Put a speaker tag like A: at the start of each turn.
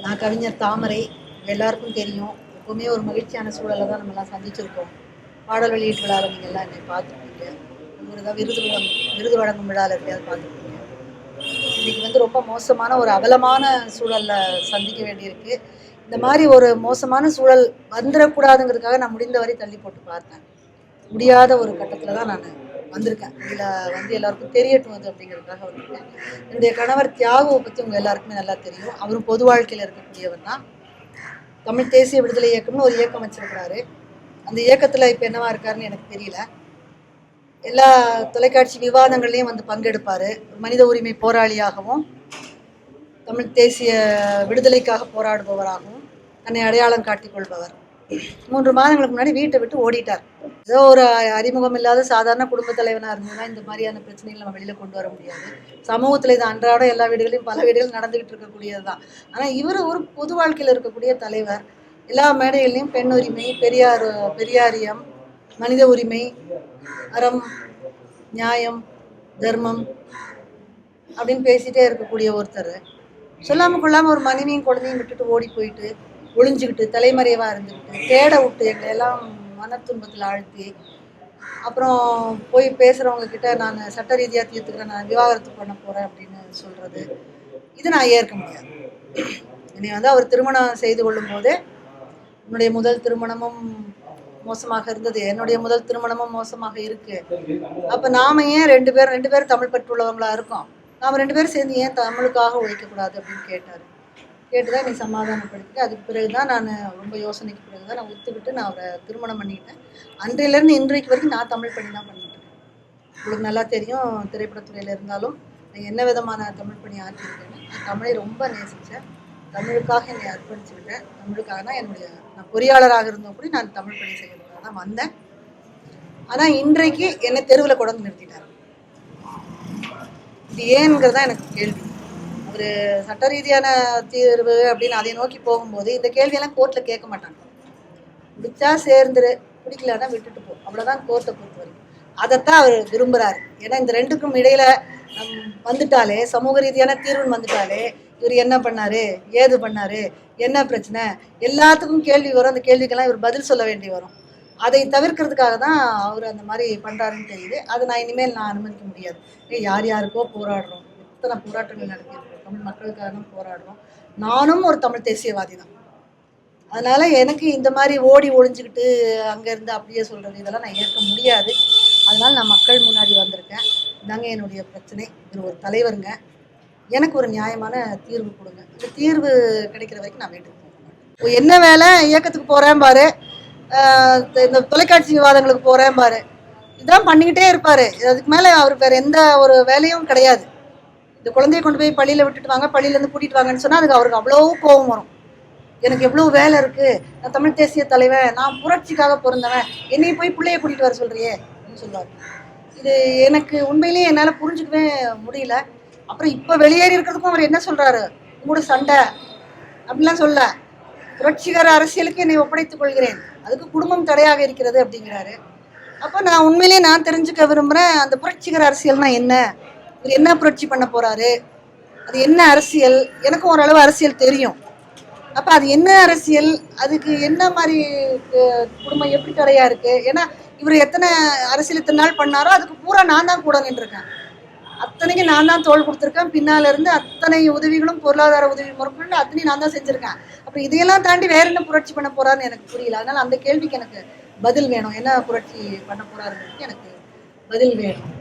A: நான் கவிஞர் தாமரை. எல்லாருக்கும் தெரியும். எப்பவுமே ஒரு மகிழ்ச்சியான சூழலை தான் நம்மலாம் சந்திச்சிருக்கோம். பாடல் வெளியீட்டு விழாவில் நீங்கள் எல்லாம் என்னை பார்த்துருப்பீங்க. ஒரு தான் விருது வழங்கும் விழாவில் எப்படியாவது பார்த்துருப்பீங்க. இன்னைக்கு ரொம்ப மோசமான ஒரு அவலமான சூழலில் சந்திக்க வேண்டியிருக்கு. இந்த மாதிரி ஒரு மோசமான சூழல் வந்துடக்கூடாதுங்கிறதுக்காக நான் முடிந்தவரை தள்ளி போட்டு பார்த்தேன். முடியாத ஒரு கட்டத்தில் தான் நான் வந்திருக்கேன். இதில் எல்லாருக்கும் தெரியட்டும் அது அப்படிங்கிறதுக்காக வந்திருக்கேன். என்னுடைய கணவர் தியாகுவை பற்றி உங்கள் எல்லாருக்குமே நல்லா தெரியும். அவரும் பொது வாழ்க்கையில் இருக்கக்கூடியவர் தான். தமிழ் தேசிய விடுதலை இயக்கம்னு ஒரு இயக்கம் வச்சிருக்கிறாரு. அந்த இயக்கத்தில் இப்போ என்னவா இருக்காருன்னு எனக்கு தெரியல. எல்லா தொலைக்காட்சி விவாதங்கள்லையும் வந்து பங்கெடுப்பார். மனித உரிமை போராளியாகவும் தமிழ் தேசிய விடுதலைக்காக போராடுபவராகவும் தன்னை அடையாளம் காட்டிக் கொள்பவர். 3 மாதங்களுக்கு முன்னாடி வீட்டை விட்டு ஓடிட்டார். ஏதோ ஒரு அறிமுகம் இல்லாத சாதாரண குடும்ப தலைவனாக இருந்ததுன்னா இந்த மாதிரியான பிரச்சனைகள் நம்ம வெளியில் கொண்டு வர முடியாது. சமூகத்தில் இது அன்றாட எல்லா வீடுகளையும் பல வீடுகள் நடந்துகிட்டு இருக்கக்கூடியது தான். ஆனால் இவர் ஒரு பொது வாழ்க்கையில் இருக்கக்கூடிய தலைவர். எல்லா மேடைகள்லையும் பெண் உரிமை, பெரியாரியம், மனித உரிமை, அறம், நியாயம், தர்மம் அப்படின்னு பேசிகிட்டே இருக்கக்கூடிய ஒருத்தர் சொல்லாமல் கொள்ளாமல் ஒரு மனைவியும் குழந்தையும் விட்டுட்டு ஓடி போயிட்டு ஒளிஞ்சுக்கிட்டு தலைமறைவாக இருந்துக்கிட்டு தேட விட்டு எங்களை எல்லாம் மன துன்பத்தில் ஆழ்த்தி அப்புறம் போய் பேசுகிறவங்க கிட்ட நான் சட்ட ரீதியாக தீர்த்துக்கிறேன், நான் விவாகரத்து பண்ண போகிறேன் அப்படின்னு சொல்கிறது, இது நான் ஏற்க முடியாது. என்னை அவர் திருமணம் செய்து கொள்ளும் போதே என்னுடைய முதல் திருமணமும் மோசமாக இருந்தது, என்னுடைய முதல் திருமணமும் மோசமாக இருக்கு. அப்போ நாம ஏன் ரெண்டு பேரும் தமிழ் பற்றுள்ளவங்களா இருக்கோம், நாம் 2 பேரும் சேர்ந்து ஏன் தமிழுக்காக உழைக்கக்கூடாது அப்படின்னு கேட்டுதான் நீ சமாதானப்படுத்திட்டு அதுக்கு பிறகுதான் நான் ரொம்ப யோசனைக்கு பிறகுதான் நான் ஒத்துக்கிட்டு நான் அவரை திருமணம் பண்ணிக்கிட்டேன். அன்றையிலேருந்து இன்றைக்கு வரைக்கும் நான் தமிழ் பணி தான் பண்ணிட்டு இருக்கேன். உங்களுக்கு நல்லா தெரியும், திரைப்படத்துறையில் இருந்தாலும் நான் என்ன விதமான தமிழ் பணி ஆற்றிருக்கேன்னு. நான் தமிழை ரொம்ப நேசித்தேன். தமிழுக்காக என்னை அர்ப்பணிச்சுக்கிட்டேன். தமிழுக்காக தான் நான் பொறியாளராக இருந்தும் கூட நான் தமிழ் பணி செய்யறதுக்காக தான் வந்தேன். ஆனால் இன்றைக்கு என்னை தெருவில் கொண்டு நிறுத்திட்டார். இது ஏன்ங்கிறதான் எனக்கு கேள்வி. ஒரு சட்ட ரீதியான தீர்வு அப்படின்னு அதை நோக்கி போகும்போது இந்த கேள்வியெல்லாம் கோர்ட்டில் கேட்க மாட்டாங்க. பிடிச்சா சேர்ந்துரு, பிடிக்கலன்னா விட்டுட்டு போ, அவ்வளோதான் கோர்ட்டை பொறுத்த வரைக்கும். அதைத்தான் அவர் விரும்புகிறாரு. ஏன்னா இந்த ரெண்டுக்கும் இடையில வந்துட்டாலே, சமூக ரீதியான தீர்வுன்னு வந்துட்டாலே இவர் என்ன பண்ணாரு, ஏது பண்ணாரு, என்ன பிரச்சனை, எல்லாத்துக்கும் கேள்வி வரும். அந்த கேள்விக்கெல்லாம் இவர் பதில் சொல்ல வேண்டி வரும். அதை தவிர்க்கிறதுக்காக தான் அவர் அந்த மாதிரி பண்ணுறாருன்னு தெரியுது. அதை நான் இனிமேல் அனுமதிக்க முடியாது. யார் யாருக்கோ போராடுறோம், எத்தனை போராட்டங்கள் நடத்தியிருக்கோம், தமிழ் மக்களுக்காக தான் போராடுறோம். நானும் ஒரு தமிழ் தேசியவாதி தான். அதனால எனக்கு இந்த மாதிரி ஓடி ஒழிஞ்சுக்கிட்டு அங்கேருந்து அப்படியே சொல்கிறது இதெல்லாம் நான் ஏற்க முடியாது. அதனால நான் மக்கள் முன்னாடி வந்திருக்கேன். இதாங்க என்னுடைய பிரச்சனை. இவர் ஒரு தலைவருங்க, எனக்கு ஒரு நியாயமான தீர்வு கொடுங்க. இந்த தீர்வு கிடைக்கிற வரைக்கும் நான் வீட்டுக்கு போகிறேன். என்ன வேலை, இயக்கத்துக்கு போகிறேன் பாரு, இந்த தொலைக்காட்சி விவாதங்களுக்கு போகிறேன் பாரு, இதான் பண்ணிக்கிட்டே இருப்பார். அதுக்கு மேலே அவருக்கு வேறு எந்த ஒரு வேலையும் கிடையாது. இந்த குழந்தைய கொண்டு போய் பள்ளியில் விட்டுட்டு வாங்க, பள்ளியிலேருந்து கூட்டிகிட்டு வாங்கன்னு சொன்னால் அதுக்கு அவருக்கு அவ்வளோ கோபம் வரும். எனக்கு எவ்வளோ வேலை இருக்குது, நான் தமிழ் தேசிய தலைவன், நான் புரட்சிக்காக பிறந்தவன், என்னையும் போய் பிள்ளைய கூட்டிகிட்டு வர சொல்கிறியே அப்படின்னு சொல்லுவார். இது எனக்கு உண்மையிலேயே என்னால் புரிஞ்சுக்கவே முடியல. அப்புறம் இப்போ வெளியேறி இருக்கிறதுக்கும் அவர் என்ன சொல்கிறாரு, உங்களோட சண்டை அப்படிலாம் சொல்ல, புரட்சிகர அரசியலுக்கு என்னை ஒப்படைத்துக் கொள்கிறேன், அதுக்கு குடும்பம் தடையாக இருக்கிறது அப்படிங்கிறாரு. அப்போ நான் உண்மையிலேயே நான் தெரிஞ்சுக்க விரும்புகிறேன், அந்த புரட்சிகர அரசியல்னா என்ன, இவர் என்ன புரட்சி பண்ண போகிறாரு, அது என்ன அரசியல். எனக்கும் ஓரளவு அரசியல் தெரியும். அப்போ அது என்ன அரசியல், அதுக்கு என்ன மாதிரி குடும்பம் எப்படி தடையாக இருக்குது. ஏன்னா இவர் எத்தனை அரசியல் இத்தனை நாள் பண்ணாரோ அதுக்கு பூரா நான் தான் கூட நின்றுருக்கேன். அத்தனைக்கும் நான் தான் தோள் கொடுத்துருக்கேன். பின்னால் இருந்து அத்தனை உதவிகளும் பொருளாதார உதவி முறைகள் அத்தனையும் நான் தான் செஞ்சுருக்கேன். அப்போ இதையெல்லாம் தாண்டி வேற என்ன புரட்சி பண்ண போறாருன்னு எனக்கு புரியல. அதனால அந்த கேள்விக்கு எனக்கு பதில் வேணும். என்ன புரட்சி பண்ண போறாருன்னு எனக்கு பதில் வேணும்.